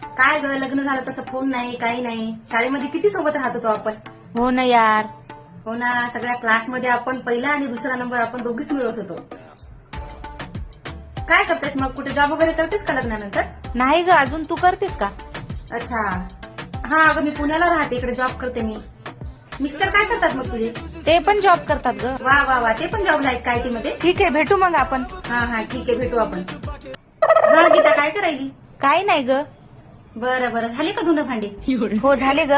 काय ग, लग्न झालं तसं फोन नाही, काही नाही. शाळेमध्ये किती सोबत राहत होतो आपण. हो ना यार. हो ना, सगळ्या क्लासमध्ये आपण पहिला आणि दुसरा नंबर आपण दोघीच मिळवत होतो. काय करतेस मग, कुठे जॉब वगैरे करतेस का लग्नानंतर? नाही ग, अजून तू करतेस का? अच्छा. हा अगं, मी पुण्याला राहते, इकडे जॉब करते मी. मिस्टर काय करतात मग तुझे? ते पण जॉब करतात ग. वा वा वा, ते पण जॉबला आहेत काय टी मध्ये? ठीक आहे, भेटू मग आपण. हा हा, ठीक आहे, भेटू आपण. हा गीता, काय करायली? काय नाही ग. बरं बरं, झाले का धुणं भांडी? हो झाले ग.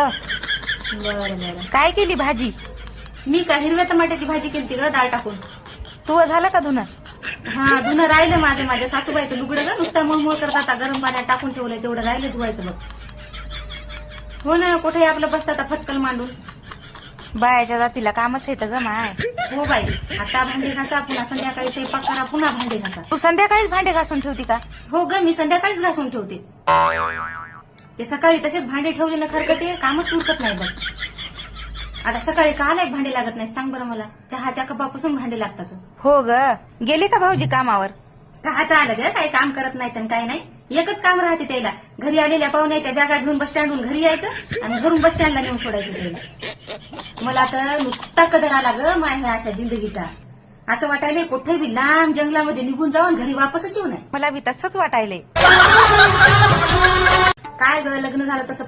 बरं बरं. काय केली भाजी? मी का हिरव्या टमाट्याची भाजी केली ग, डाळ टाकून. तू झालं का धुणं? हा, धुणं राहिलं माझं, माझ्या सासूबाईचं लुगडं ग, नुसतं मळमळ करतात, आता गरम पाण्यात टाकून ठेवलंय, तेवढं राहिलं धुवायचं बघ. हो ना, कुठे आपलं बसतं आता फटकल मांडून. बायाच्या जातीला कामच येतं ग माय. हो बाई, आता भांडे घासा, पुन्हा संध्याकाळी स्वयंपाक करा, पुन्हा भांडे घासा. तू संध्याकाळीच भांडे घासून ठेवती का? हो ग, मी संध्याकाळीच घासून ठेवते. ते सकाळी तसेच भांडे ठेवले ना खरकटे, कामच उरकत नाही बघ. आता सकाळी का एक भांडे लागत नाही सांग बरं मला? चहाच्या कपापासून भांडे लागतात. हो ग. गेले का भाऊजी कामावर? चहाचं आलं ग, काही काम करत नाहीत आणि काय नाही. एकच काम राहते त्याला, घरी आलेल्या पाहुण्याच्या बॅगा घेऊन बस स्टँडहून घरी यायचं आणि घरून बस स्टँडला नेऊन सोडायचं त्याला. मला तर नुसता कदर आला ग माझ्या अशा जिंदगीचा. असं वाटायलंय कुठे बी लांब जंगलामध्ये निघून जाऊन घरी वापसच येऊ नये. मला बी तसंच वाटायले. काय ग, लग्न झालं तसं